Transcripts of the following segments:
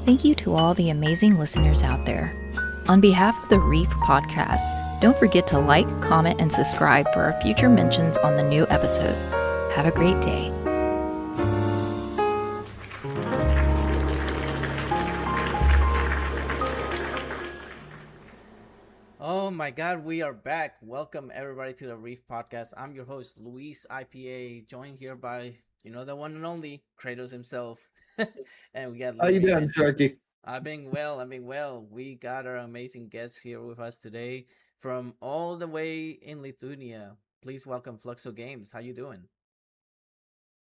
Thank you to all the amazing listeners out there. On behalf of the Reef Podcast, don't forget to like, comment, and subscribe for our future mentions on the new episode. Have a great day. Oh my God, we are back. Welcome everybody to the Reef Podcast. I'm your host, LuisIpa, joined here by, the one and only Kratos himself. And we got How you Livy doing, and Sharky? I'm being well. We got our amazing guests here with us today from all the way in Lithuania. Please welcome Fluxo Games. How you doing?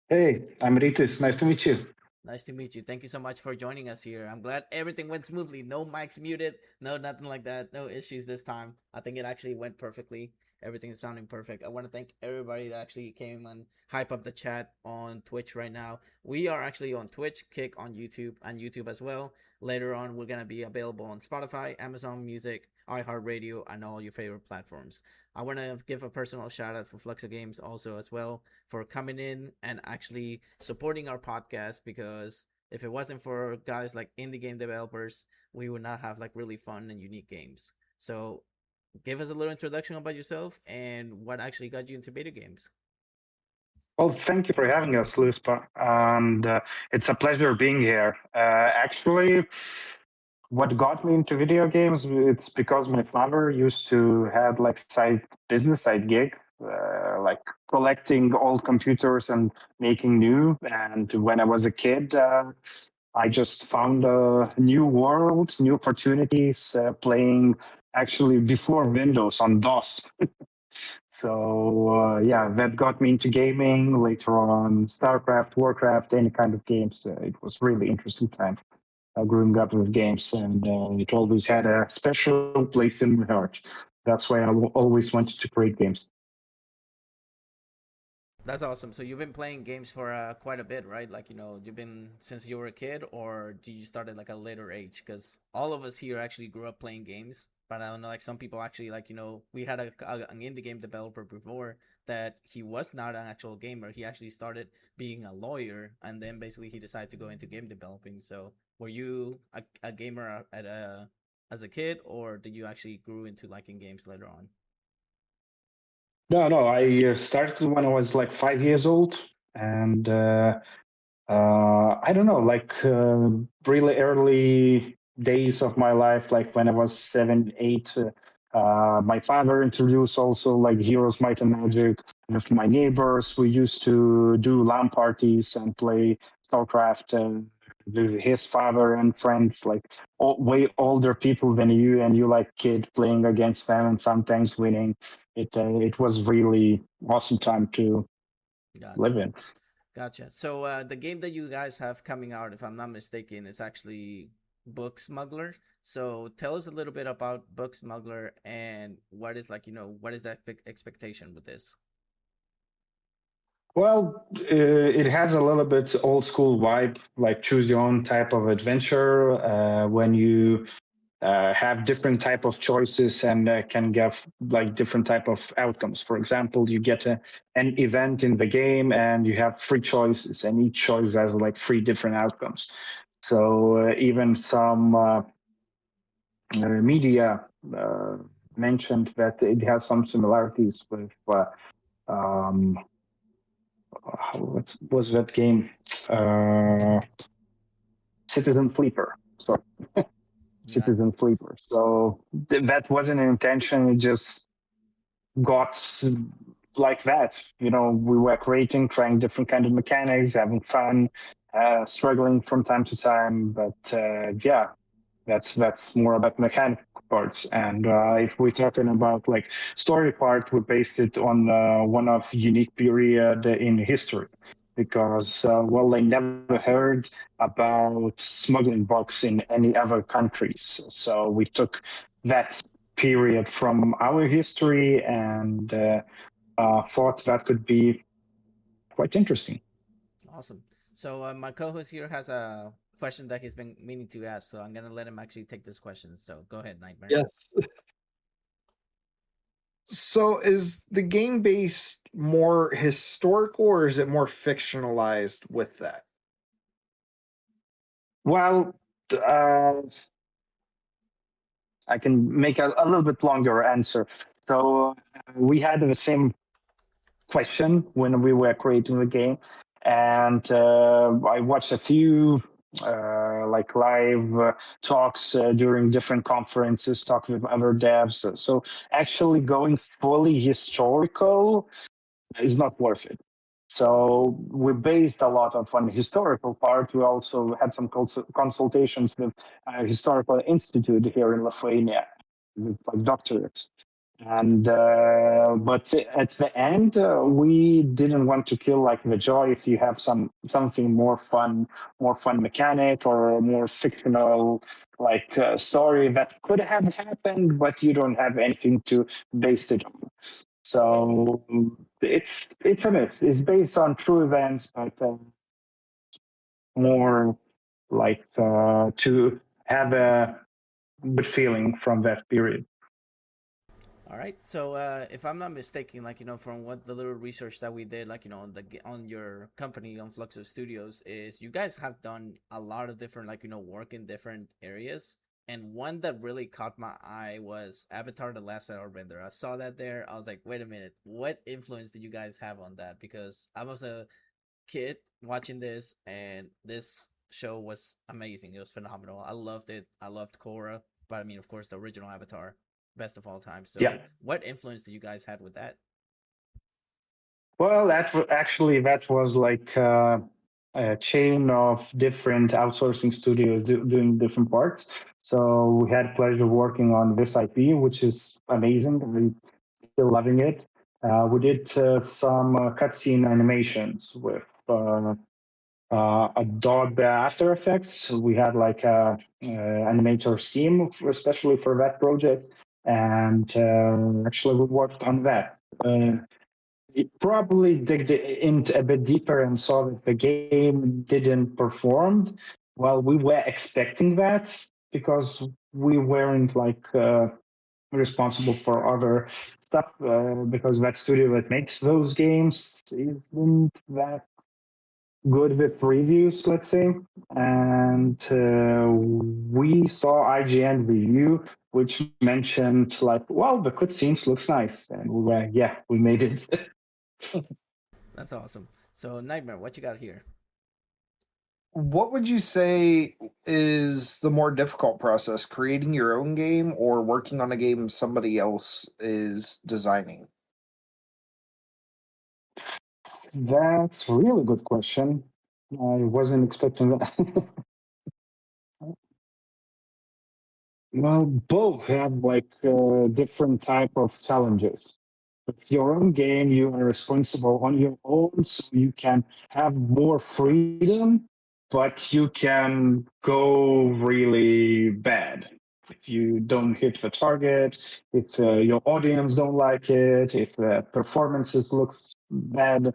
Hey, I'm Ritis. Nice to meet you. Nice to meet you. Thank you so much for joining us here. I'm glad everything went smoothly. No mics muted. No, nothing like that. No issues this time. I think it actually went perfectly. Everything is sounding perfect. I want to thank everybody that actually came and hype up the chat on Twitch right now. We are actually on Twitch, Kick on YouTube, and YouTube as well. Later on, we're going to be available on Spotify, Amazon Music, iHeart Radio, and all your favorite platforms. I want to give a personal shout out for Fluxo Games also as well for coming in and actually supporting our podcast, because if it wasn't for guys like indie game developers, we would not have like really fun and unique games. So give us a little introduction about yourself and what actually got you into video games. Well, thank you for having us, LuisIpa. And it's a pleasure being here. Actually, what got me into video games, it's because my father used to have like side business, side gig, like collecting old computers and making new. And when I was a kid, I just found a new world, new opportunities, playing actually before Windows on DOS. So yeah, that got me into gaming. Later on, StarCraft, Warcraft, any kind of games. It was really interesting time growing up with games, and it always had a special place in my heart. That's why I always wanted to create games. That's awesome. So you've been playing games for quite a bit, right? Like, you've been since you were a kid, or did you start at like a later age? Because all of us here actually grew up playing games, but I don't know, like some people actually like, we had an indie game developer before that he was not an actual gamer. He actually started being a lawyer, and then basically he decided to go into game developing. So were you a gamer as a kid, or did you actually grew into liking games later on? No, no, I started when I was like 5 years old, and I don't know, like really early days of my life, like when I was 7, 8. My father introduced also like Heroes, Might and Magic with my neighbors. We used to do LAN parties and play StarCraft with his father and friends, like way older people than you, and you like kid playing against them and sometimes winning. It was really awesome time to live Gotcha. in. Gotcha. So the game that you guys have coming out, if I'm not mistaken, is actually Book Smuggler. So tell us a little bit about Book Smuggler and what is like, what is the expectation with this? Well, it has a little bit old school vibe, like choose your own type of adventure. When you have different type of choices and can get like different type of outcomes. For example, you get an event in the game and you have three choices, and each choice has like three different outcomes. So even some media uh, mentioned that it has some similarities with um, what was that game? Uh, Citizen Sleeper. Sorry, Got Citizen Sleeper. So that wasn't an intention. It just got like that. We were creating, trying different kind of mechanics, having fun, struggling from time to time. But yeah, that's more about mechanic parts. And if we're talking about like story part, we based it on one of unique period in history, because well, I never heard about smuggling bugs in any other countries. So we took that period from our history and thought that could be quite interesting. awesome. So my co-host here has a question that he's been meaning to ask, so I'm gonna let him actually take this question. So go ahead, Nightmare. Yes. So is the game based more historical or is it more fictionalized with that? Well, uh, I can make a little bit longer answer. So we had the same question when we were creating the game, and I watched a few like live talks during different conferences, talking with other devs. So actually, going fully historical is not worth it. So we based a lot on the historical part. We also had some consultations with a historical institute here in Lithuania with like doctorates. And but at the end, we didn't want to kill like the joy if you have something more fun mechanic or a more fictional like story that could have happened, but you don't have anything to base it on. So it's a mix. It's based on true events, but more like to have a good feeling from that period. All right. So, if I'm not mistaken, like from what the little research that we did, like on on your company on Fluxo Studios, is you guys have done a lot of different work in different areas. And one that really caught my eye was Avatar: The Last Airbender. I saw that there. I was like, wait a minute, what influence did you guys have on that? Because I was a kid watching this, and this show was amazing. It was phenomenal. I loved it. I loved Korra, but I mean, of course, the original Avatar, best of all time. Yeah. So, what influence did you guys have with that? Well, actually that was like a chain of different outsourcing studios doing different parts. So we had pleasure working on this IP, which is amazing. We still loving it. We did some cutscene animations with Adobe After Effects. We had like a animator's team, especially for that project, and actually we worked on that. We probably digged in a bit deeper and saw that the game didn't perform. Well, we were expecting that because we weren't like responsible for other stuff because that studio that makes those games isn't that good with reviews, let's say. And we saw IGN review, which mentioned like, well, the cutscenes looks nice, and we were, yeah, we made it. That's awesome. So, Nightmare, what you got here? What would you say is the more difficult process, creating your own game or working on a game somebody else is designing? That's a really good question. I wasn't expecting that. Well, both have like different type of challenges. With your own game, you are responsible on your own, so you can have more freedom, but you can go really bad if you don't hit the target, if your audience don't like it, if the performances looks bad.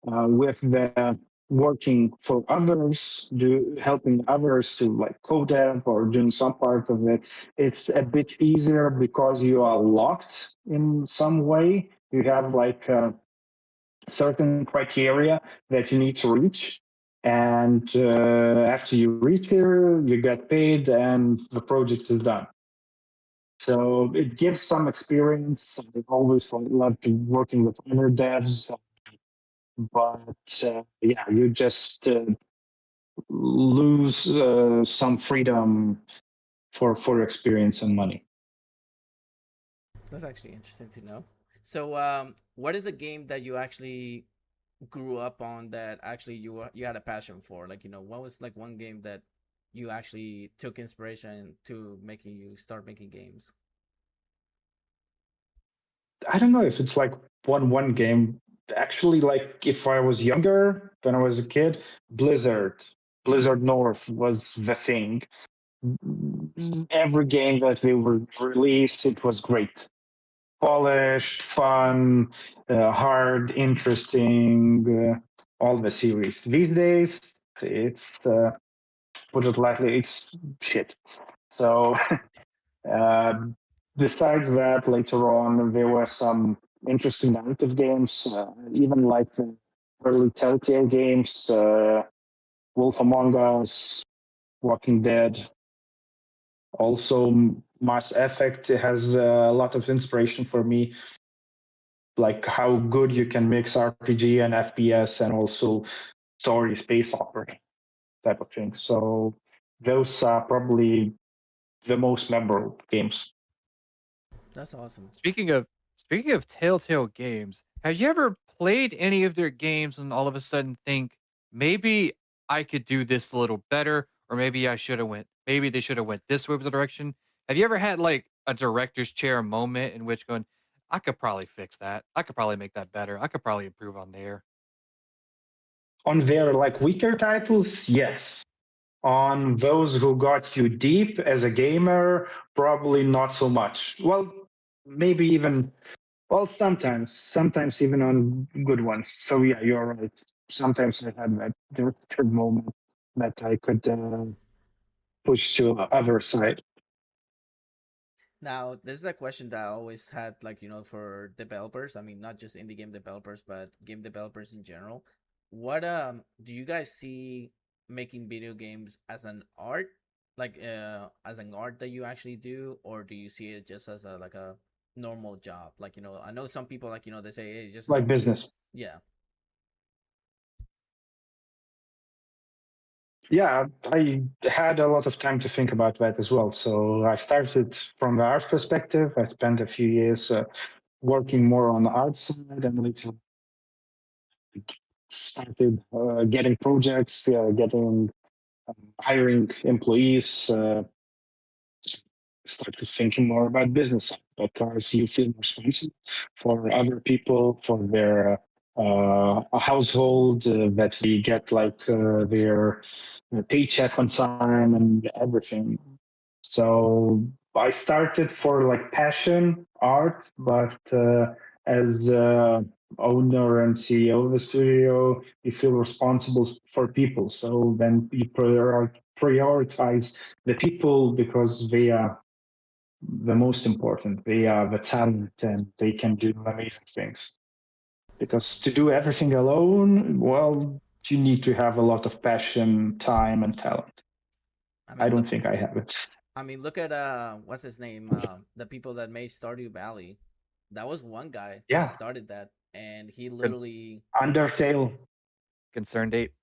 With the working for others, helping others to like co-dev or doing some part of it, it's a bit easier because you are locked in some way. You have like certain criteria that you need to reach. And after you reach here, you get paid and the project is done. So it gives some experience. I always love to working with other devs, but yeah, you just lose some freedom for experience and money. That's actually interesting to know. So, what is a game that you actually grew up on that actually you had a passion for? Like, what was like one game that you actually took inspiration to making you start making games? I don't know if it's like one game. Actually, like if I was younger than I was a kid, Blizzard North was the thing. Every game that they were released, it was great, polished, fun, hard, interesting. All the series these days, it's put it lightly, it's shit. So uh, besides that, later on there were some interesting narrative games, even like the early Telltale games, Wolf Among Us, Walking Dead. Also, Mass Effect has a lot of inspiration for me, like how good you can mix RPG and FPS and also story space opera type of thing. So those are probably the most memorable games. That's awesome. Speaking of Telltale games, have you ever played any of their games and all of a sudden think maybe I could do this a little better, or maybe they should have went this way with the direction? Have you ever had like a director's chair moment in which going, I could probably fix that. I could probably make that better. I could probably improve on there. On their like weaker titles, yes. On those who got you deep as a gamer, probably not so much. Well, maybe even, well, sometimes even on good ones. So yeah, you're right. Sometimes I had that director moment that I could push to the other side. Now, this is a question that I always had, like, for developers. I mean, not just indie game developers, but game developers in general. What do you guys see making video games as an art, like as an art that you actually do, or do you see it just as a like a normal job? Like, I know some people, like, they say, hey, it's just a Like normal job. business. Yeah. Yeah, I had a lot of time to think about that as well. So I started from the art perspective. I spent a few years working more on the art side, and later started getting projects, getting hiring employees. Started thinking more about business because you feel responsible for other people, for their household, that we get like their paycheck on time and everything. So I started for like passion art, but as owner and CEO of the studio, you feel responsible for people. So then you prioritize the people because they are the most important. They are the talent and they can do amazing things. Because to do everything alone, well, you need to have a lot of passion, time, and talent. I I mean, don't look. think I have it. I mean, look at what's his name? The people that made Stardew Valley. That was one guy that Yeah, started that, and he Con- literally. Undertale. Concerned ape.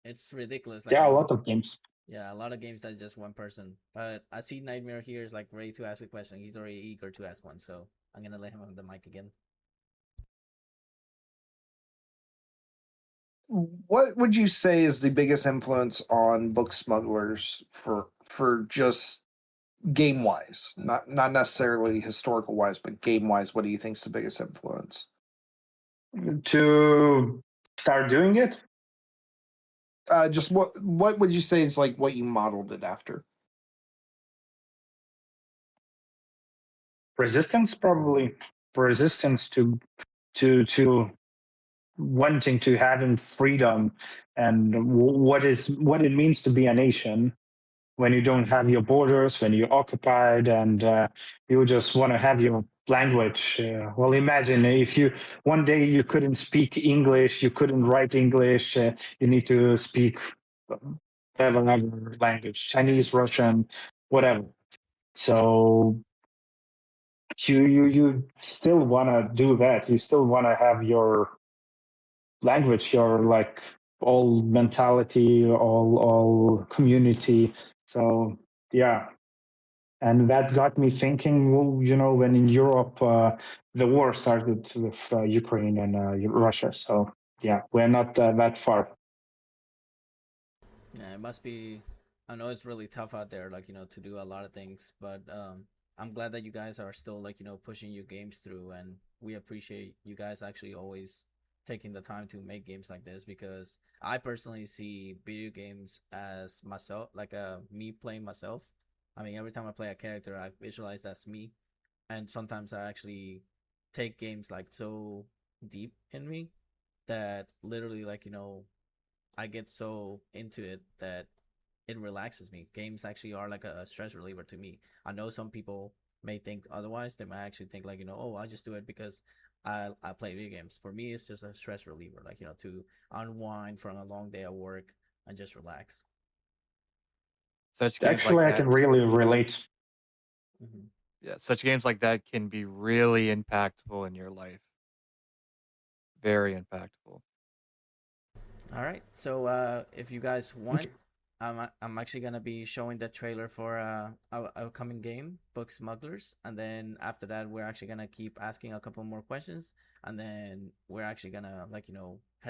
It's ridiculous. Like, Yeah, a lot of games. yeah, a lot of games that's just one person. But I see Nightmare here is like ready to ask a question. He's already eager to ask one, so I'm gonna let him have the mic again. What would you say is the biggest influence on book smugglers for just game wise, not necessarily historical wise, but game wise? What do you think is the biggest influence? To start doing it, Just what would you say is like what you modeled it after? resistance probably. Resistance to wanting to having freedom and what it means to be a nation when you don't have your borders, when you're occupied, and you just want to have your language. Well, imagine if you one day you couldn't speak English, you couldn't write English, you need to speak another language, Chinese, Russian, whatever. So you still want to do that. You still want to have your language, your like all mentality, all community. So yeah, and that got me thinking. Well, when in Europe the war started with Ukraine and Russia. So yeah, we're not that far. Yeah, it must be. I know it's really tough out there, like, to do a lot of things, but I'm glad that you guys are still, like, pushing your games through, and we appreciate you guys actually always taking the time to make games like this, because I personally see video games as myself, like me playing myself. I mean, every time I play a character, I visualize that's me, and sometimes I actually take games like so deep in me that literally, like, I get so into it that it relaxes me. Games actually are like a stress reliever to me. I know some people may think otherwise. They might actually think like, oh, I just do it because I play video games. For me, it's just a stress reliever, like, to unwind from a long day at work and just relax. Such games Actually, like I that, can really relate. yeah, such games like that can be really impactful in your life. Very impactful. All right. So if you guys want, I'm actually gonna be showing the trailer for our upcoming game, Book Smugglers, and then after that, we're actually gonna keep asking a couple more questions, and then we're actually gonna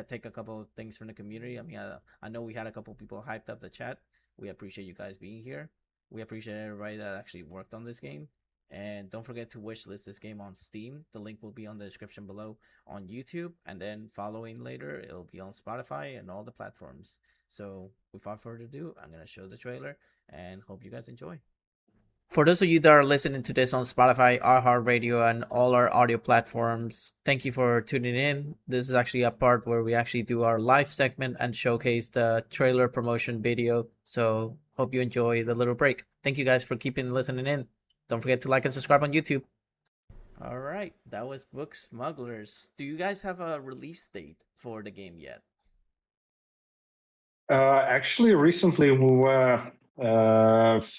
take a couple of things from the community. I mean, I know we had a couple people hyped up the chat. We appreciate you guys being here. We appreciate everybody that actually worked on this game. And don't forget to wishlist this game on Steam. The link will be on the description below on YouTube, and then following later, it'll be on Spotify and all the platforms. So without further ado, I'm going to show the trailer and hope you guys enjoy. For those of you that are listening to this on Spotify, iHeart Radio, and all our audio platforms, thank you for tuning in. This is actually a part where we actually do our live segment and showcase the trailer promotion video. So hope you enjoy the little break. Thank you guys for keeping listening in. Don't forget to like and subscribe on YouTube. All right, that was Book Smugglers. Do you guys have a release date for the game yet? Actually, recently we were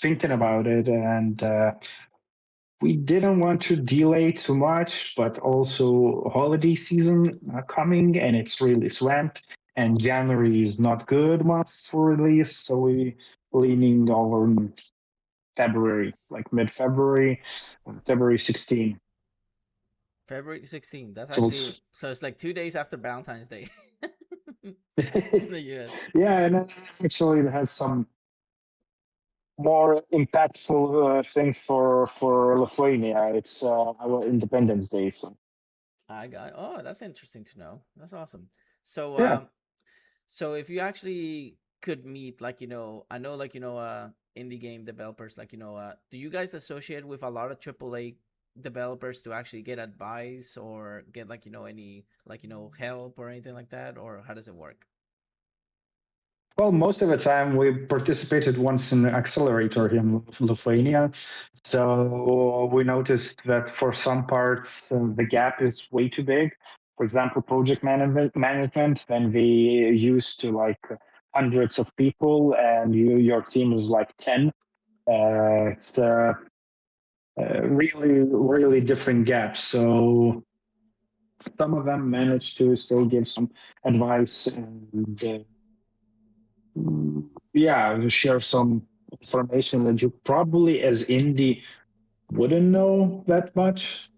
thinking about it, and we didn't want to delay too much, but also holiday season coming, and it's really swamped. And January is not good month for release, so we leaning over February, like mid-February, February 16. February 16th. That's So actually so it's like 2 days after Valentine's Day in the US. yeah, and actually it has some more impactful thing for Lithuania. It's our Independence Day. So Oh, that's interesting to know. That's awesome. So yeah, so if you actually could meet I know indie game developers do you guys associate with a lot of AAA developers to actually get advice or get any help or anything like that, or how does it work? well, most of the time we participated once in the accelerator here in Lithuania, so we noticed that for some parts the gap is way too big. For example, project management, when we used to like hundreds of people and your team is like 10, it's really different gaps. So some of them managed to still give some advice and share some information that you probably as indie wouldn't know that much.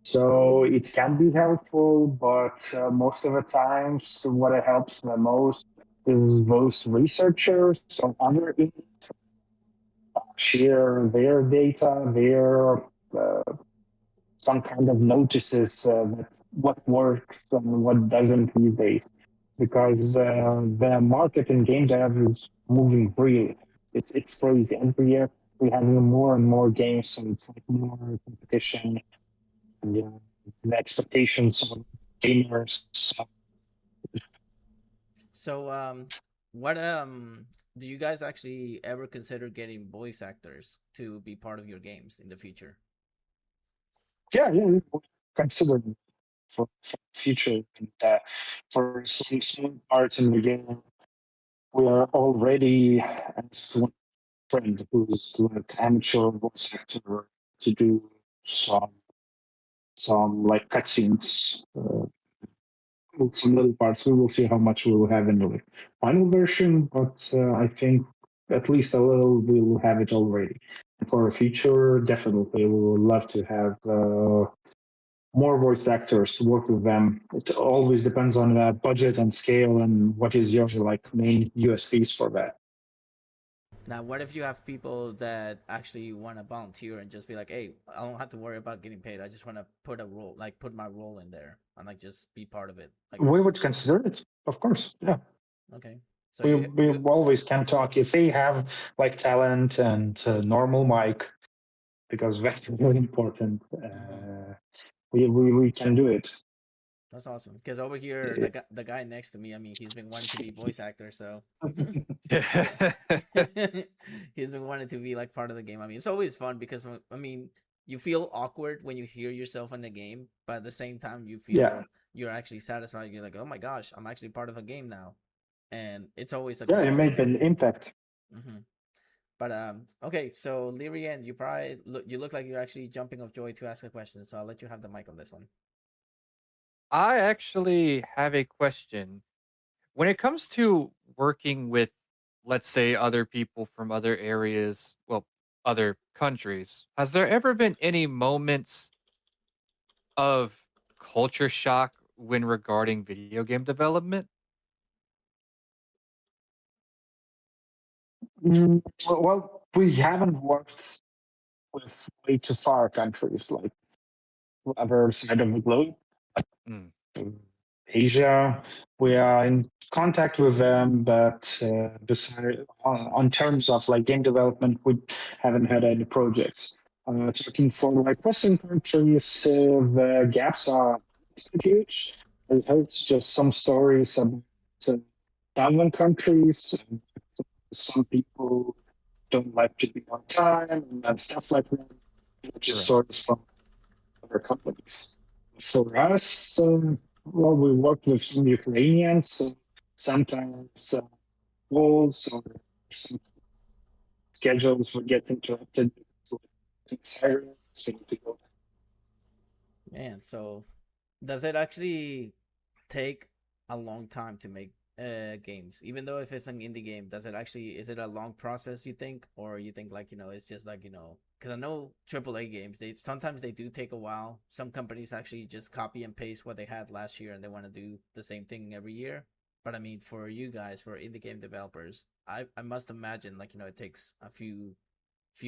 So it can be helpful, but most of the times what it helps the most is those researchers or other indies share their data, their some kind of notices that what works and what doesn't these days, because the market in game dev is moving really. It's crazy. Every year we have more and more games, so it's like more competition, and the expectations of gamers. So what do you guys actually ever consider getting voice actors to be part of your games in the future? Yeah, consider for future and for some parts in the game. We are already as one friend who's like amateur voice actor to do some like cutscenes, some little parts. We will see how much we will have in the final version, but I think at least a little we will have it already. For a future, definitely we would love to have more voice actors to work with them. It always depends on the budget and scale and what is your like main USPs for that. Now, what if you have people that actually want to volunteer and just be like, "Hey, I don't have to worry about getting paid. I just want to put my role in there and just be part of it." We would consider it, of course. Yeah. Okay. So We always can talk if they have like talent and normal mic, because that's really important. We can do it. That's awesome. Because over here, the guy next to me, I mean, he's been wanting to be voice actor, so he's been wanting to be like part of the game. I mean, it's always fun because I mean, you feel awkward when you hear yourself in the game, but at the same time, you feel you're actually satisfied. You're like, oh my gosh, I'm actually part of a game now, and it's always you made an impact. But okay, so Lyrian, you look like you're actually jumping of joy to ask a question, so I'll let you have the mic on this one. I actually have a question. When it comes to working with, let's say, other people from other areas, well, other countries, has there ever been any moments of culture shock when regarding video game development? Well, we haven't worked with way too far countries like other side of the globe. Mm, Asia. We are in contact with them, but on terms of like game development, we haven't had any projects. Talking for like Western countries, the gaps are huge. I heard just some stories about southern countries. Some people don't like to be on time and stuff like that, which is right. stories from other companies. For us, well, we work with some Ukrainians, so sometimes goals or some schedules will get interrupted because of sirens. We need to go. Man, so does it actually take a long time to make games? Even though if it's an indie game, does it actually is it a long process you think, or you think like it's just like because I know AAA games they sometimes they do take a while. Some companies actually just copy and paste what they had last year and they want to do the same thing every year. But I mean, for you guys, for indie game developers, I must imagine like it takes a few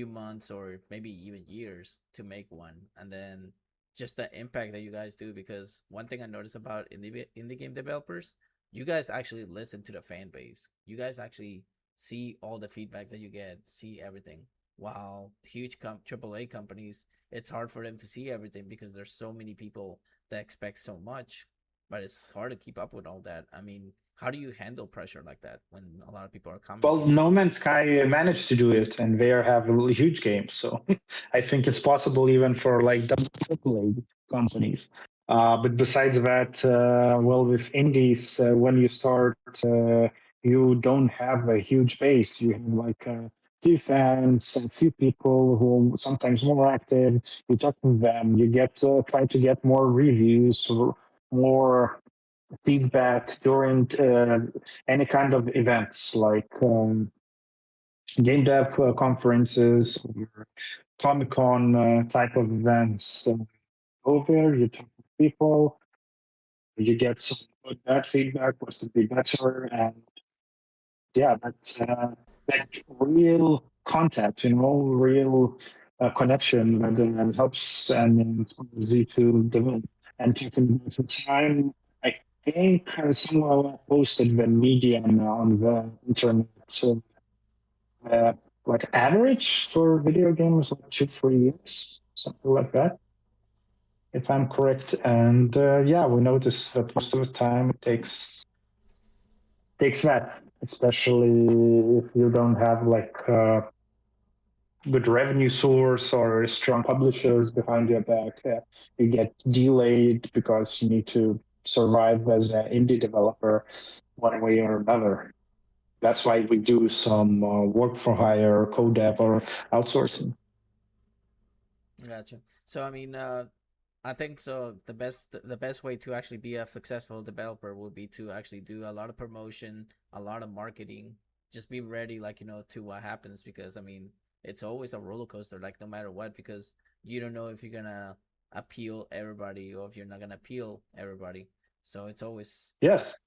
months or maybe even years to make one, and then just the impact that you guys do. Because one thing I notice about indie game developers, you guys actually listen to the fan base. You guys actually see all the feedback that you get, see everything. While huge AAA companies, it's hard for them to see everything because there's so many people that expect so much, but it's hard to keep up with all that. I mean, how do you handle pressure like that when a lot of people are Well, commenting? No Man's Sky managed to do it, and they have really huge games. So I think it's possible even for like AAA companies. But besides that, well, with indies, when you start, you don't have a huge base. You have like a few fans, a few people who are sometimes more active. You talk to them. You get try to get more reviews, or more feedback during any kind of events like game dev conferences or Comic Con type of events. Over, you talk to people, you get some good, bad feedback, what could be better, and yeah, that's that real contact, real connection that helps and inspires you to develop. And taking some time, I think someone posted the median on the internet. So, uh, like average for video games, like 2 3 years, something like that, if I'm correct. And yeah, we notice that most of the time it takes that, especially if you don't have like good revenue source or strong publishers behind your back. You get delayed because you need to survive as an indie developer one way or another. That's why we do some work for hire, co-dev, or outsourcing. Gotcha. So I mean, I think so. The best way to actually be a successful developer would be to actually do a lot of promotion, a lot of marketing. Just be ready, like to what happens, because I mean, it's always a roller coaster. Like no matter what, because you don't know if you're gonna appeal everybody or if you're not gonna appeal everybody. So Yes.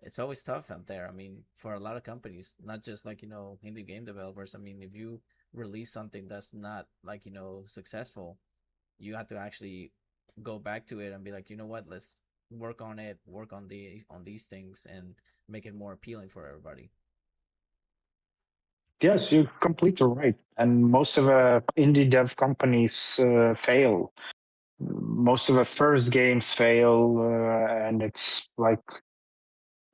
it's always tough out there. I mean, for a lot of companies, not just like indie game developers. I mean, if you release something that's not like successful, you have to actually go back to it and be like, you know what, let's work on it, work on these things, and make it more appealing for everybody. Yes, you're completely right. And most of the indie dev companies fail. Most of the first games fail, and it's like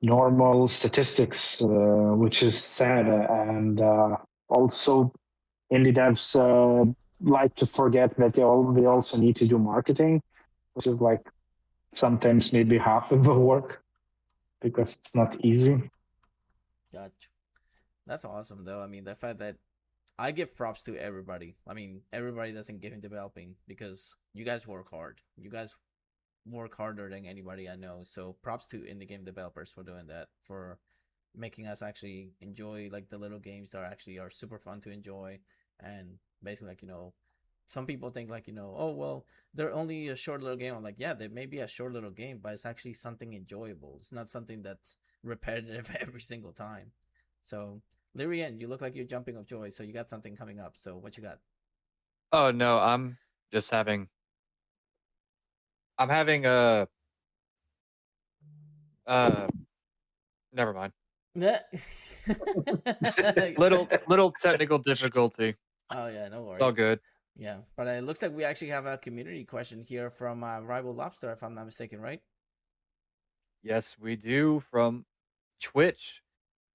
normal statistics, which is sad. And also, indie devs like to forget that they also need to do marketing, which is like sometimes maybe half of the work because it's not easy. Gotcha. That's awesome, though. I mean, the fact that I give props to everybody. I mean, everybody that's in game developing, because you guys work hard. You guys work harder than anybody I know. So props to indie game developers for doing that, for making us actually enjoy like the little games that actually are super fun to enjoy. And basically, like, some people think like, oh well, they're only a short little game. I'm like, yeah, they may be a short little game, but it's actually something enjoyable. It's not something that's repetitive every single time. So Lyrian, you look like you're jumping of joy. So you got something coming up. So what you got? Oh no, I'm just having. I'm having a. Never mind. Little technical difficulty. Oh yeah, no It's all worries. good. Yeah, but it looks like we actually have a community question here from Rival Lobster, if I'm not mistaken, right? Yes, we do. From Twitch,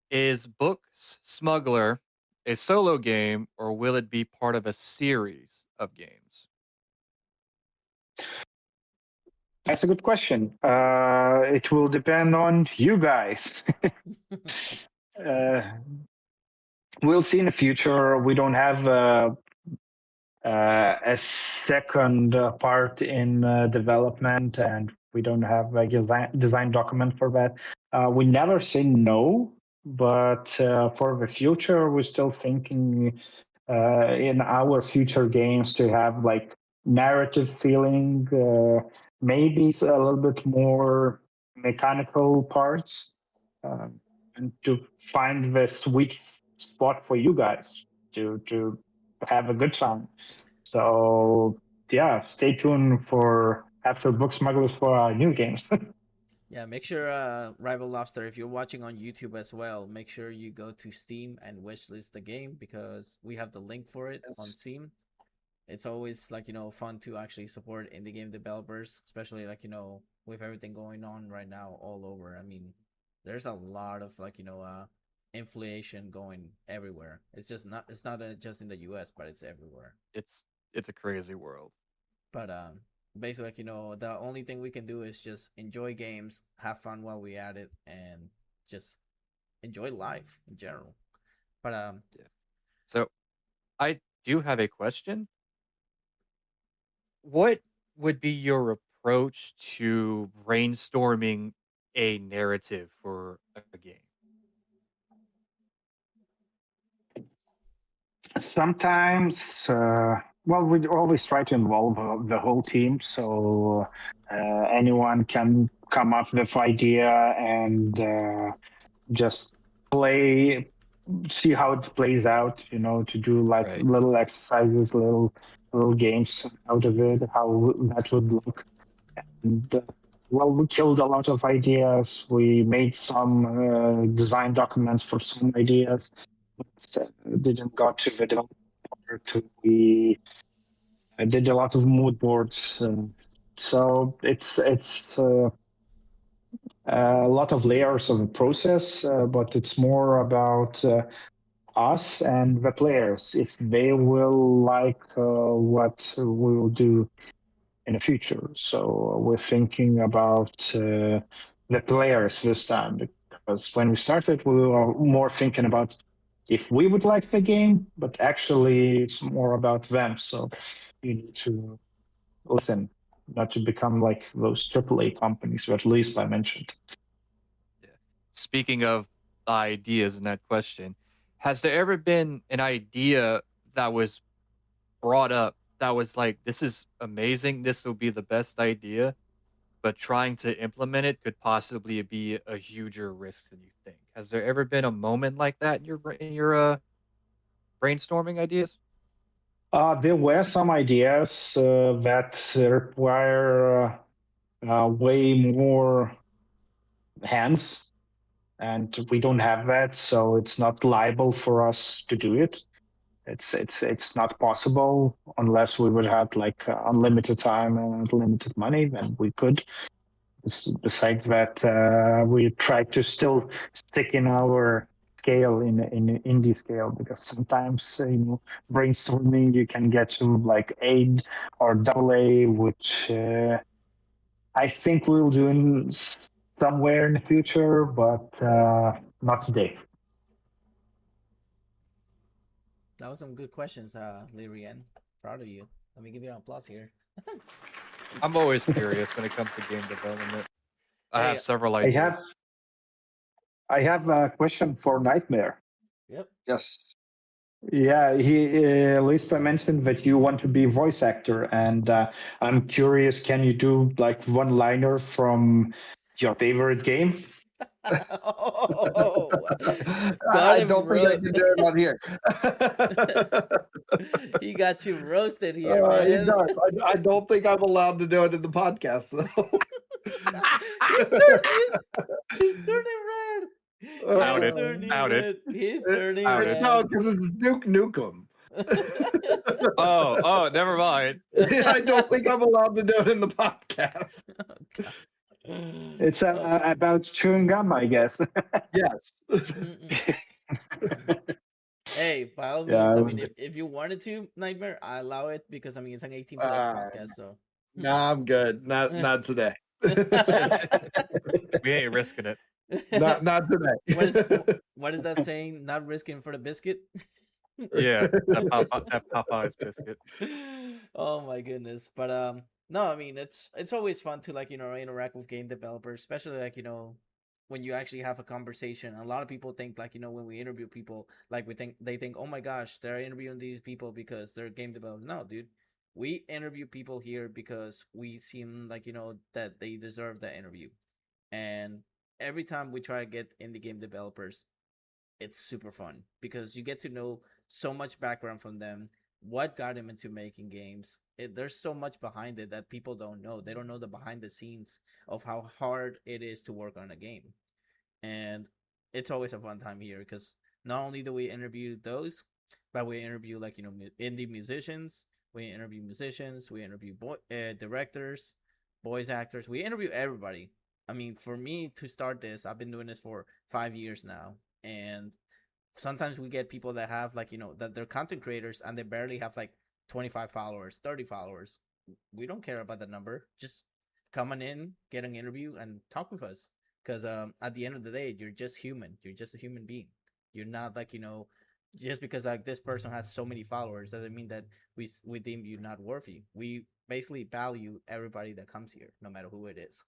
is Books Smuggler a solo game, or will it be part of a series of games? That's a good question. It will depend on you guys. uh, we'll see in the future. We don't have a second part in development, and we don't have a design document for that. We never say no, but for the future, we're still thinking in our future games to have like narrative feeling, maybe a little bit more mechanical parts, and to find the sweet spot for you guys to have a good time. So yeah, stay tuned for after Book Smugglers for our new games. Yeah, make sure Rival Lobster, if you're watching on YouTube as well, make sure you go to Steam and wishlist the game, because we have the link for it on Steam. It's always like, fun to actually support indie game developers, especially like, with everything going on right now all over. I mean, there's a lot of like, inflation going everywhere. It's not just in the US, but it's everywhere. It's a crazy world. But basically, like, the only thing we can do is just enjoy games, have fun while we at it, and just enjoy life in general. But Yeah. So I do have a question. What would be your approach to brainstorming a narrative for a game? Sometimes, well, we always try to involve the whole team, so anyone can come up with idea and just play, see how it plays out. To do like Right. little exercises, little games out of it, how that would look. And well, we killed a lot of ideas. We made some design documents for some ideas, but didn't got to the development part. We did a lot of mood boards. So it's a lot of layers of the process, but it's more about us and the players, if they will like what we will do in the future. So we're thinking about the players this time, because when we started, we were more thinking about if we would like the game, but actually it's more about them. So you need to listen, not to become like those AAA companies that LuisIpa mentioned. Yeah. Speaking of ideas in that question, has there ever been an idea that was brought up that was like, this is amazing, this will be the best idea, but trying to implement it could possibly be a huger risk than you think? Has there ever been a moment like that in your brainstorming ideas? There were some ideas that require way more hands, and we don't have that, so it's not liable for us to do it. It's not possible unless we would have like unlimited time and unlimited money, then we could. Besides that, we try to still stick in our scale in indie scale, because sometimes brainstorming you can get to like A or AA, which I think we'll do in somewhere in the future, but not today. That was some good questions, Lirian. Proud of you. Let me give you an applause here. I'm always curious when it comes to game development. I Hey, have several I ideas. have a question for Nightmare. Yep. Yes. Yeah, Luispa mentioned that you want to be a voice actor, and I'm curious, can you do like one-liner from your favorite game? Oh, got I him, don't think I can do it on here. He got you roasted here, He man. does. I don't think I'm allowed to do it in the podcast, though. He's turning red. Outed. He's turning Outed. red. He's turning Outed. red. No, because it's Duke Nukem. Oh, never mind. I don't think I'm allowed to do it in the podcast. It's about chewing gum, I guess. Yes. Hey, by all means, Yeah, I mean, if you wanted to, Nightmare, I allow it because I mean it's an 18 plus podcast, so. Nah, I'm good. Not today. We ain't risking it. Not today. What is that saying? Not risking for the biscuit. Yeah, that Popeye's biscuit. Oh my goodness, but no, I mean it's always fun to like interact with game developers, especially like when you actually have a conversation. A lot of people think like when we interview people, like they think, oh my gosh, they're interviewing these people because they're game developers. No, dude, we interview people here because we seem like that they deserve that interview, and every time we try to get indie game developers, it's super fun because you get to know so much background from them, what got them into making games. There's so much behind it that people don't know. They don't know the behind the scenes of how hard it is to work on a game. And it's always a fun time here because not only do we interview those, but we interview like indie musicians, we interview directors, voice actors. We interview everybody. I mean, for me to start this, I've been doing this for 5 years now, and sometimes we get people that have like that they're content creators and they barely have like 25 followers, 30 followers. We don't care about the number. Just come on in, get an interview, and talk with us. Because at the end of the day, you're just human. You're just a human being. You're not like just because like this person has so many followers doesn't mean that we deem you not worthy. We basically value everybody that comes here, no matter who it is.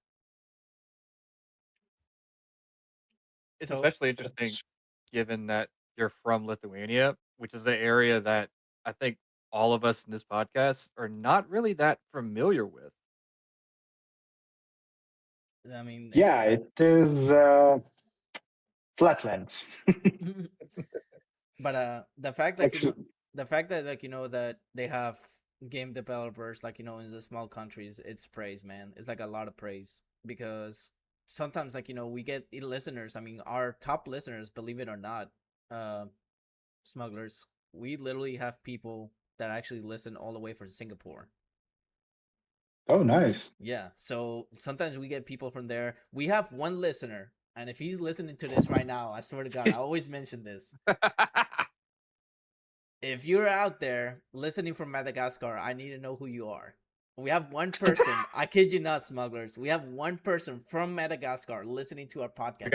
It's So- especially interesting given that you're from Lithuania, which is an area that I think all of us in this podcast are not really that familiar with. I mean, yeah, it is flatlands. but the fact that Actually, the fact that like that they have game developers like in the small countries, it's praise, man. It's like a lot of praise because sometimes like we get listeners. I mean, our top listeners, believe it or not, smugglers, we literally have people that actually listen all the way from Singapore. oh, nice. Yeah, so sometimes we get people from there. We have one listener, and if he's listening to this right now, I swear to God, I always mention this. If you're out there listening from Madagascar, I need to know who you are. We have one person. I kid you not, smugglers. We have one person from Madagascar listening to our podcast.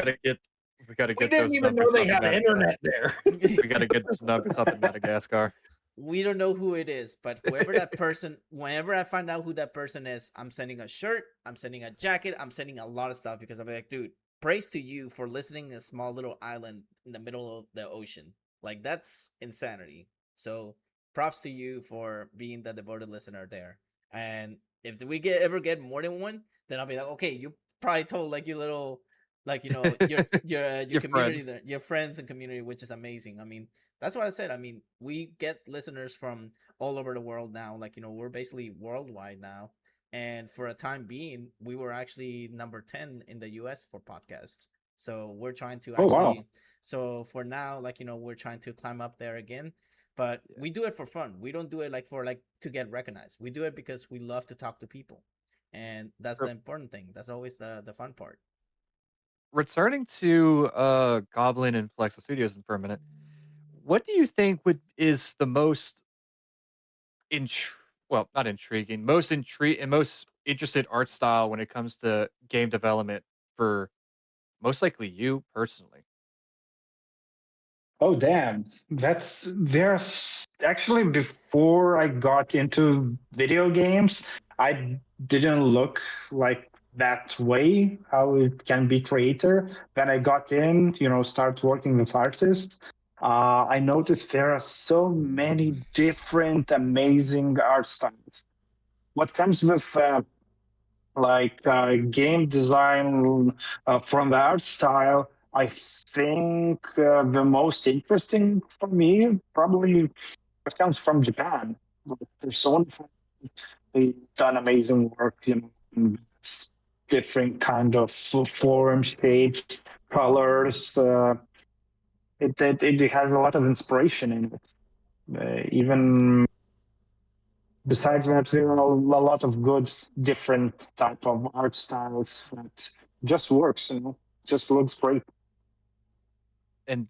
We gotta We get didn't those even know numbers they up had in internet there. We gotta get those numbers up in Madagascar. We don't know who it is, but whoever that person, whenever I find out who that person is, I'm sending a shirt, I'm sending a jacket, I'm sending a lot of stuff because I'm like, dude, praise to you for listening in a small little island in the middle of the ocean. Like, that's insanity. So props to you for being the devoted listener there. And if we ever get more than one, then I'll be like, okay, you probably told like your little, like your Your community, friends. your friends and community, which is amazing. I mean, that's what I said. I mean, we get listeners from all over the world now. Like we're basically worldwide now. And for a time being, we were actually number 10 in the US for podcast. So we're trying to Oh, actually. wow. So for now, like we're trying to climb up there again. But we do it for fun. We don't do it like for like to get recognized. We do it because we love to talk to people, and that's the important thing. That's always the fun part. Returning to Goblin and FluxoStudios for a minute, what do you think is the most not intriguing, most interested art style when it comes to game development for most likely you personally? Oh damn, there's actually before I got into video games, I didn't look like that way how it can be creator. When I got in, start working with artists, I noticed there are so many different amazing art styles. What comes with game design from the art style, I think the most interesting for me probably comes from Japan. There's so many they've done amazing work, in different kind of form, shapes, colors. It has a lot of inspiration in it. Even besides that, there are a lot of good different type of art styles that just works, just looks great. And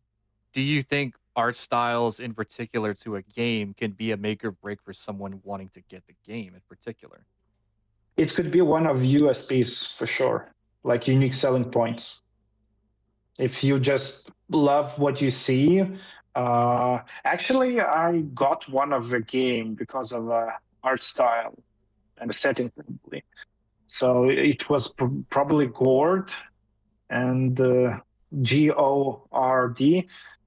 do you think art styles in particular to a game can be a make or break for someone wanting to get the game in particular? It could be one of USPs for sure, like unique selling points. If you just love what you see, actually, I got one of the game because of art style and the setting probably. So it was probably Gord and GORD.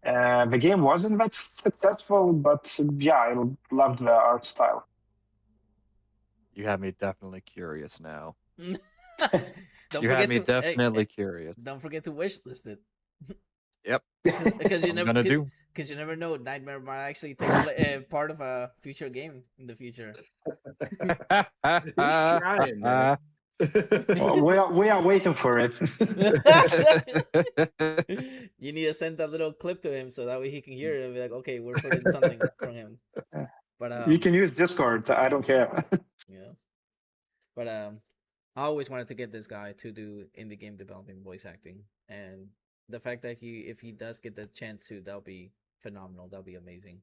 The game wasn't that successful, but yeah, I loved the art style. You have me definitely curious now. Don't You have forget me to definitely curious. don't forget to wishlist it. Yep. Because you I'm never gonna do. because you never know, Nightmare might actually take part of a future game in the future. He's trying, man. Well, we are waiting for it. You need to send that little clip to him so that way he can hear it and be like, okay, we're putting something from him. But You can use Discord. I don't care. yeah. But I always wanted to get this guy to do indie game developing voice acting, and the fact that if he does get the chance to, that'll be phenomenal. That'll be amazing.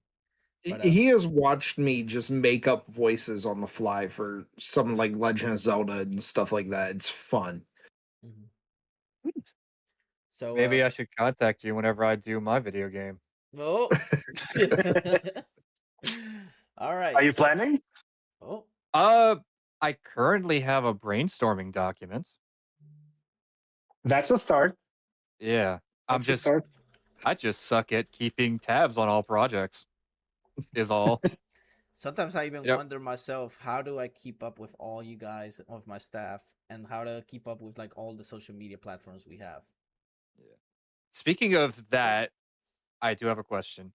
But, He has watched me just make up voices on the fly for some like Legend of Zelda and stuff like that. It's fun. So Maybe I should contact you whenever I do my video game. oh, all right. Are you planning? Oh, I currently have a brainstorming document. That's a start. Yeah. That's a start. I just suck at keeping tabs on all projects. Is all. sometimes I even wonder myself, how do I keep up with all you guys, of my staff, and how to keep up with like all the social media platforms we have. Yeah. Speaking of that, I do have a question.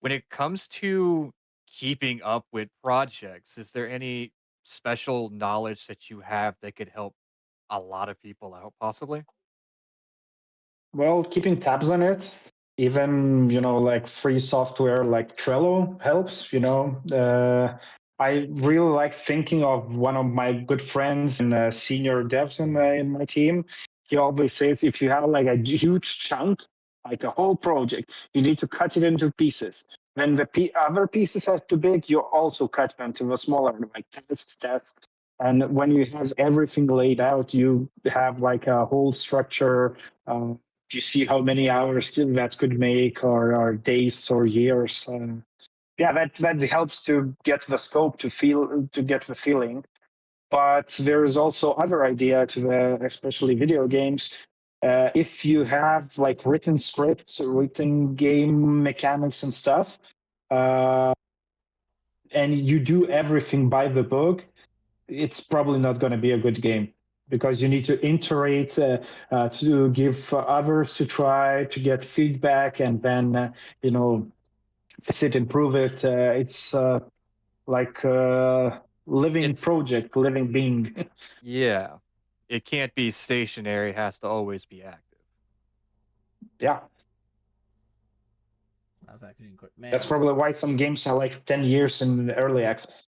When it comes to keeping up with projects, is there any special knowledge that you have that could help a lot of people out, possibly? Well, keeping tabs on it, even like free software like Trello helps. I really like thinking of one of my good friends and senior devs in my team. He always says if you have like a huge chunk, like a whole project, you need to cut it into pieces. When the other pieces are too big, you also cut them to the smaller, like tasks. And when you have everything laid out, you have like a whole structure. You see how many hours that could make, or days or years. Yeah, that helps to get the scope to get the feeling. But there is also other idea to especially video games. If you have like written scripts, written game mechanics and stuff, and you do everything by the book, it's probably not going to be a good game, because you need to iterate to give others to try to get feedback, and then fix it, improve it. It's like living project, living being. Yeah. It can't be stationary, it has to always be active. Yeah. That's actually man. That's probably why some games are like 10 years in early access.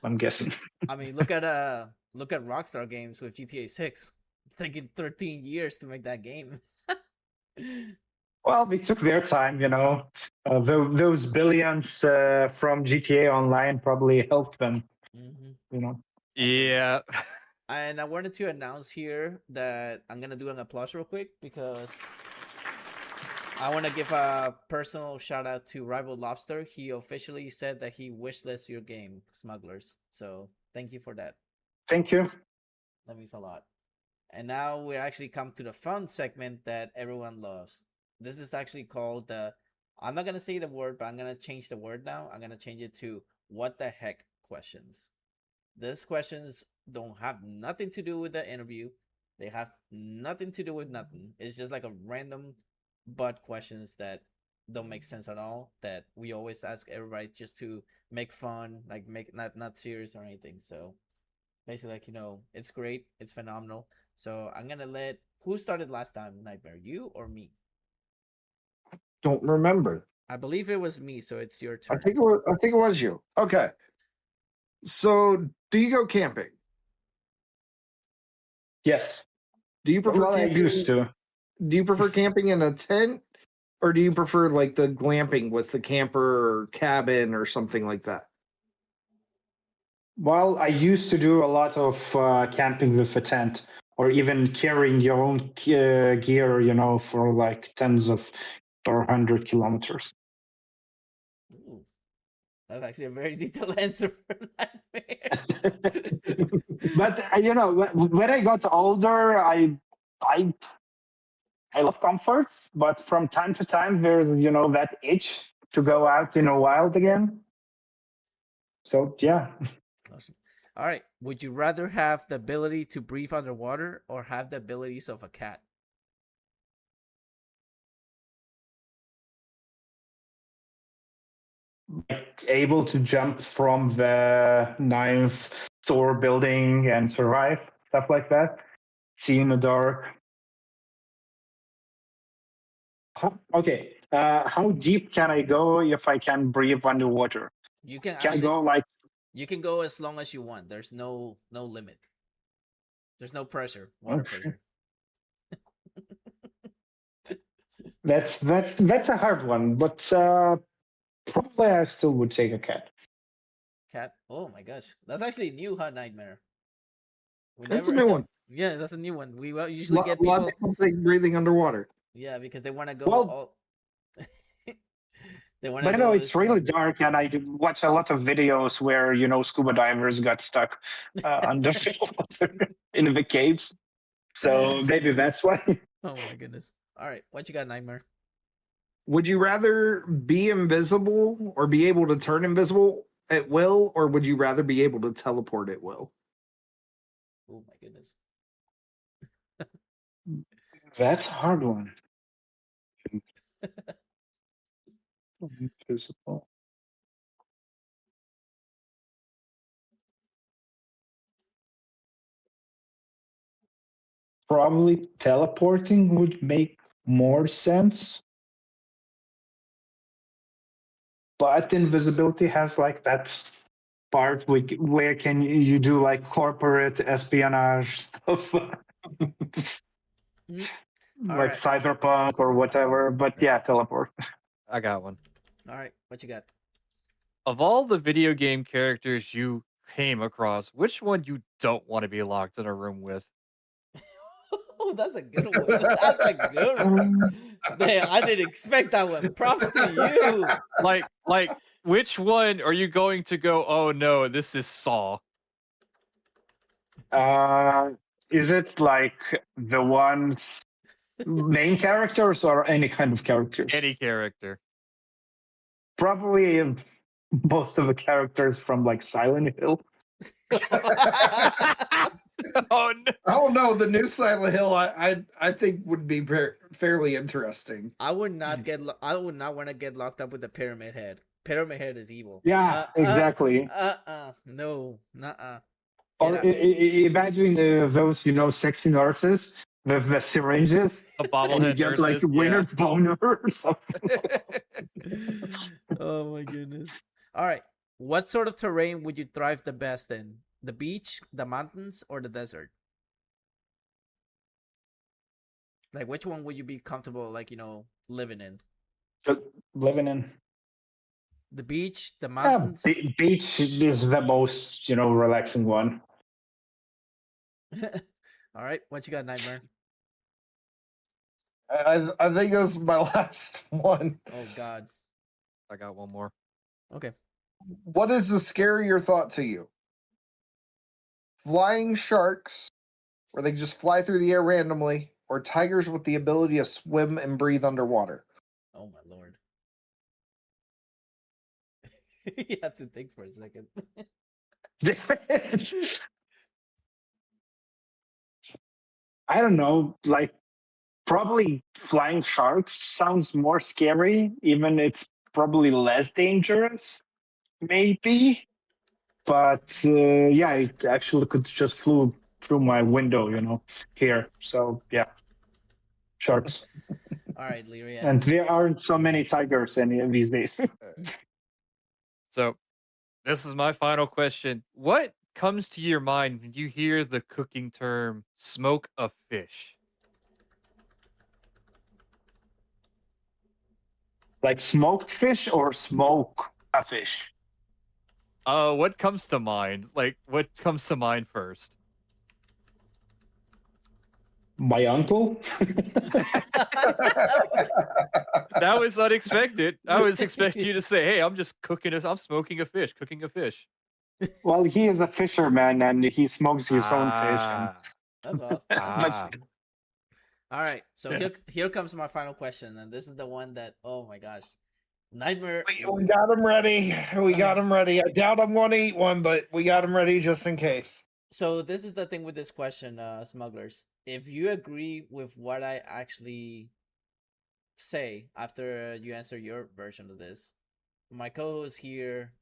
I'm guessing. I mean, look at Rockstar Games with GTA 6. It's taking 13 years to make that game. Well, they took their time, those billions from GTA Online probably helped them, Yeah. And I wanted to announce here that I'm going to do an applause real quick, because I want to give a personal shout out to Rival Lobster. He officially said that he wishlists your game, Smugglers. So thank you for that. Thank you. That means a lot. And now we actually come to the fun segment that everyone loves. This is actually called the. I'm not gonna say the word, but I'm gonna change the word now. I'm gonna change it to "What the heck" questions. These questions don't have nothing to do with the interview. They have nothing to do with nothing. It's just like a random butt questions that don't make sense at all. That we always ask everybody just to make fun, like make not serious or anything. So basically, like it's great, it's phenomenal. So I'm gonna let who started last time, Nightmare, you or me? Don't remember. I believe it was me, so it's your turn. I think it was you. Okay. So, do you go camping? Yes. Do you prefer Well, I camping? used to. Do you prefer camping in a tent, or do you prefer like the glamping with the camper or cabin or something like that? Well, I used to do a lot of camping with a tent, or even carrying your own gear, for like tens of or 100 kilometers. Ooh, that's actually a very detailed answer for Nightmare. But when I got older, I love comforts, but from time to time there's that itch to go out in the wild again. So yeah. Awesome. All right. Would you rather have the ability to breathe underwater or have the abilities of a cat? Able to jump from the ninth store building and survive, stuff like that. See in the dark. Okay. How deep can I go if I can breathe underwater? You can Can I actually go like you can go as long as you want. There's no limit. There's no pressure, water pressure. that's a hard one, but probably I still would take a cat. Cat. Oh my gosh, that's actually new, huh, Nightmare? That's a new one. Yeah, that's a new one. We usually get A lot people. of people think breathing underwater. Yeah, because they want to go. Well, they want but to no, go. it's really dark, and I watch a lot of videos where scuba divers got stuck under the water in the caves. So maybe that's why. Oh my goodness! All right, what you got, Nightmare? Would you rather be invisible or be able to turn invisible at will, or would you rather be able to teleport at will? Oh my goodness! That's a hard one. Invisible. Probably teleporting would make more sense. But invisibility has like that part where can you do like corporate espionage stuff, All like right. cyberpunk or whatever. But yeah, teleport. I got one. All right, what you got? Of all the video game characters you came across, which one you don't want to be locked in a room with? Oh, that's a good one. That's a good one. Damn, I didn't expect that one. Props to you. Like, which one are you going to go? Oh no, this is Saw. Is it like the ones main characters or any kind of characters? Any character. Probably most of the characters from like Silent Hill. Oh no! Oh no, the new Silent Hill I think would be fairly interesting. I would not want to get locked up with the Pyramid Head. Pyramid Head is evil. Yeah, exactly. No, nuh-uh. Or imagine those, sexy nurses with the syringes. The And you bobblehead get like nurses. winner's boner or something. Oh my goodness. All right. What sort of terrain would you thrive the best in? The beach, the mountains, or the desert? Like, which one would you be comfortable, like, living in? Living in. The beach, the Yeah, mountains? beach is the most, relaxing one. All right. What you got, Nightmare? I think this is my last one. Oh God. I got one more. Okay. What is the scarier thought to you? Flying sharks, where they just fly through the air randomly, or tigers with the ability to swim and breathe underwater? Oh my lord. You have to think for a second. I don't know, like probably flying sharks sounds more scary, even it's probably less dangerous, maybe. But yeah, it actually could just flew through my window, here. So yeah, sharks. All right, Leary. And there aren't so many tigers any these days. So, this is my final question. What comes to your mind when you hear the cooking term smoke a fish? Like smoked fish or smoke a fish? What comes to mind? Like, what comes to mind first? My uncle? That was unexpected. I was expecting you to say, "Hey, I'm just I'm smoking a fish, cooking a fish." Well, he is a fisherman and he smokes his own fish. And That's awesome. Ah. All right, so Yeah. here comes my final question, and this is the one that, oh my gosh, Nightmare. We got him ready. We got him ready. I doubt I'm going to eat one, but we got him ready just in case. So this is the thing with this question, smugglers. If you agree with what I actually say after you answer your version of this, my co-host here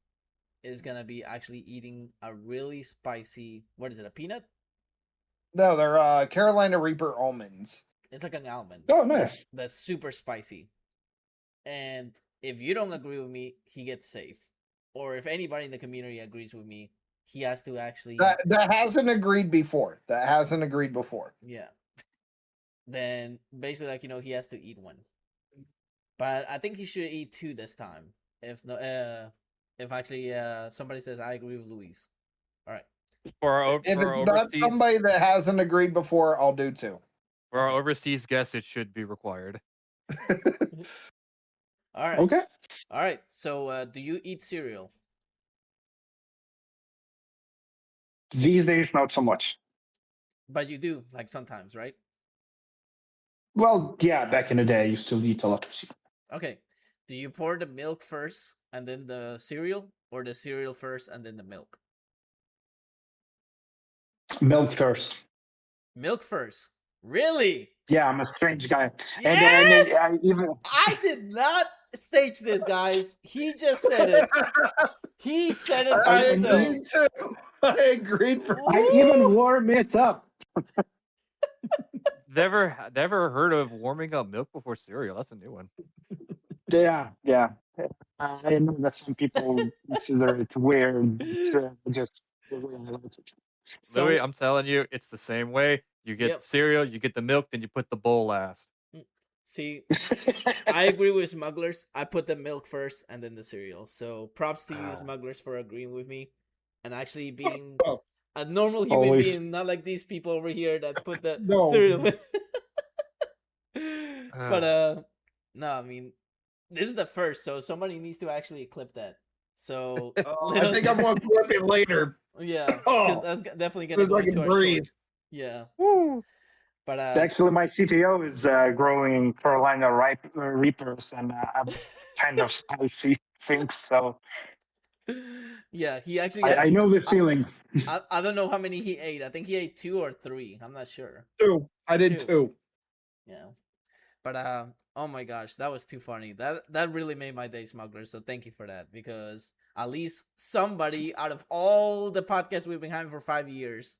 is gonna be actually eating a really spicy. What is it? A peanut? No, they're Carolina Reaper almonds. It's like an almond. oh, nice. That's super spicy. And if you don't agree with me, he gets safe. Or if anybody in the community agrees with me, he has to actually That hasn't agreed before. yeah. Then basically, like, he has to eat one. But I think he should eat two this time. If no, if actually somebody says I agree with Luis. All right. If it's not somebody that hasn't agreed before, I'll do two. For our overseas guests, it should be required. All right. Okay. All right. So, do you eat cereal? These days, not so much. But you do, like sometimes, right? Well, yeah, back in the day, I used to eat a lot of cereal. Okay. Do you pour the milk first and then the cereal, or the cereal first and then the milk? Milk first. Milk first. Really? Yeah, I'm a strange guy. Yes! And I did not stage this, guys. He just said it. He said it by I himself. agreed too. I agreed for. I even warm it up. Never heard of warming up milk before cereal. That's a new one. Yeah. I know that some people consider it weird. But, just the way I like it. So, Louis, I'm telling you, it's the same way. You get Yep. the cereal, you get the milk, then you put the bowl last. see, I agree with smugglers. I put the milk first and then the cereal. So props to you, smugglers, for agreeing with me and actually being Oh. a normal human Always. being, not like these people over here that put the No. cereal. But no, I mean, this is the first, so somebody needs to actually clip that. So I think I'm going to flip it later. yeah, because Oh, that's definitely gonna just go like into it our breathes. shorts. Yeah, Woo! but Actually, my CTO is growing Carolina Reapers and kind of spicy things. So yeah, he actually got, I know the feeling. I don't know how many he ate. I think he ate 2 or 3. I'm not sure. Two. I did Two. two. Yeah, but oh my gosh, that was too funny. That really made my day, smuggler. So thank you for that, because at least somebody out of all the podcasts we've been having for 5 years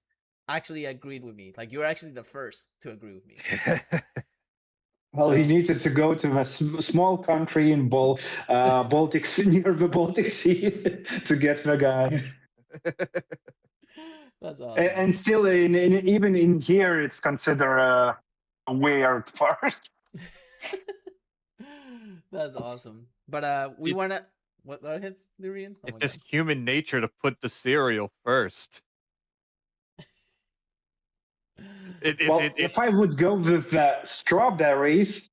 actually agreed with me. Like, you're actually the first to agree with me. Well, So- he needed to go to a small country in Baltic near the Baltic Sea to get the guy. That's awesome. And still, even in here, it's considered a weird part. That's awesome. But we It's- wanna what? Go ahead, Lyrian. Oh my It's God. just human nature to put the cereal first. If I would go with strawberries,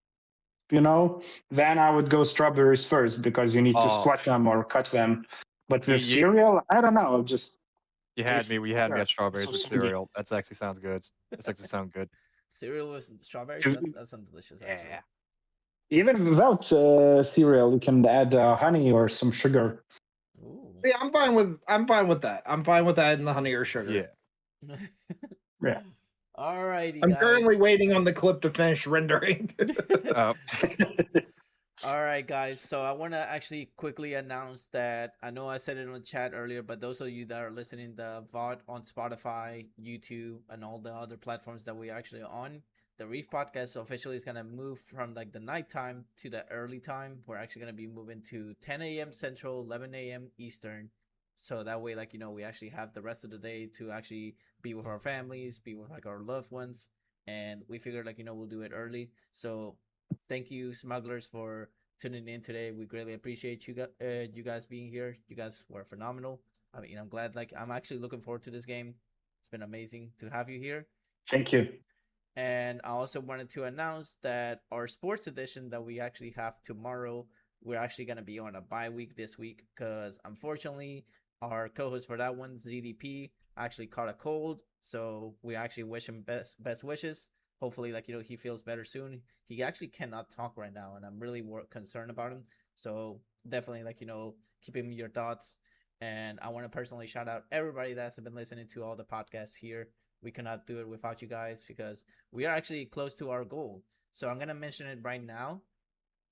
then I would go strawberries first because you need to squash them or cut them. But with cereal, I don't know. Just you had me at strawberries so with sweet. cereal. That actually sounds good. That's actually sound good. Cereal with strawberries? That sounds delicious, actually. Yeah. Even without cereal, you can add honey or some sugar. Ooh. Yeah, I'm fine with that. I'm fine with adding the honey or sugar. Yeah. Yeah. Alrighty, I'm guys. currently waiting on the clip to finish rendering. All right, guys. So I want to actually quickly announce that I know I said it in the chat earlier, but those of you that are listening the VOD on Spotify, YouTube, and all the other platforms that we are actually on, the Reef Podcast officially is going to move from like the nighttime to the early time. We're actually going to be moving to 10 a.m. Central, 11 a.m. Eastern. So that way, like, we actually have the rest of the day to actually be with our families, be with like our loved ones. And we figured like, we'll do it early. So thank you, smugglers, for tuning in today. We greatly appreciate you guys being here. You guys were phenomenal. I mean, I'm glad, like, I'm actually looking forward to this game. It's been amazing to have you here. Thank you. And I also wanted to announce that our sports edition that we actually have tomorrow, we're actually going to be on a bye week this week because unfortunately our co-host for that one, ZDP, actually caught a cold. So we actually wish him best wishes. Hopefully, like, he feels better soon. He actually cannot talk right now, and I'm really concerned about him. So definitely, like, keep him in your thoughts. And I want to personally shout out everybody that's been listening to all the podcasts here. We cannot do it without you guys because we are actually close to our goal. So I'm going to mention it right now.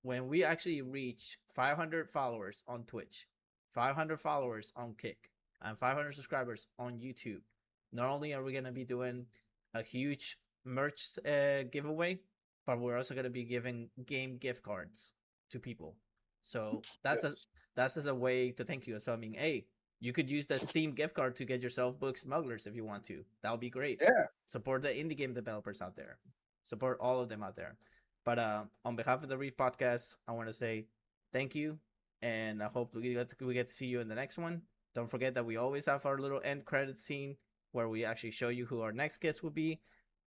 When we actually reach 500 followers on Twitch, 500 followers on Kick, and 500 subscribers on YouTube, not only are we going to be doing a huge merch giveaway, but we're also going to be giving game gift cards to people. So that's a way to thank you. So I mean, hey, you could use the Steam gift card to get yourself Book Smugglers if you want to. That would be great. Yeah. Support the indie game developers out there. Support all of them out there. But on behalf of the Reef Podcast, I want to say thank you, and I hope we get to see you in the next one. Don't forget that we always have our little end credit scene where we actually show you who our next guest will be.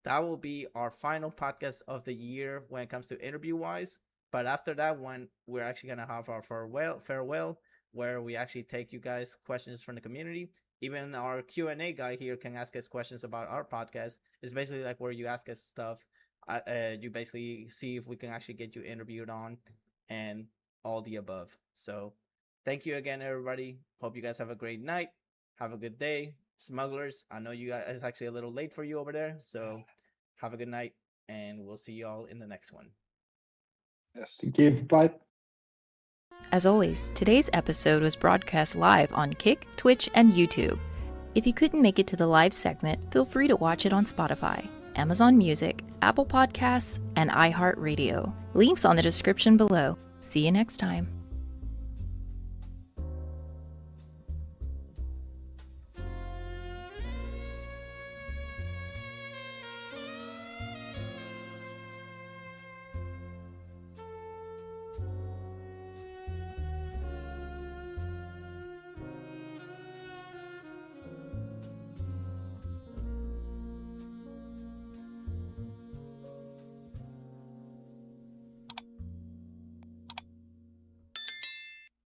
That will be our final podcast of the year when it comes to interview-wise. But after that one, we're actually going to have our farewell, where we actually take you guys questions from the community. Even our Q&A guy here can ask us questions about our podcast. It's basically like where you ask us stuff. You basically see if we can actually get you interviewed on and all the above. So thank you again, everybody. Hope you guys have a great night. Have a good day. Smugglers, I know you guys, it's actually a little late for you over there. So have a good night, and we'll see you all in the next one. Yes. Thank you. Bye. As always, today's episode was broadcast live on Kick, Twitch, and YouTube. If you couldn't make it to the live segment, feel free to watch it on Spotify, Amazon Music, Apple Podcasts, and iHeart Radio. Links on the description below. See you next time.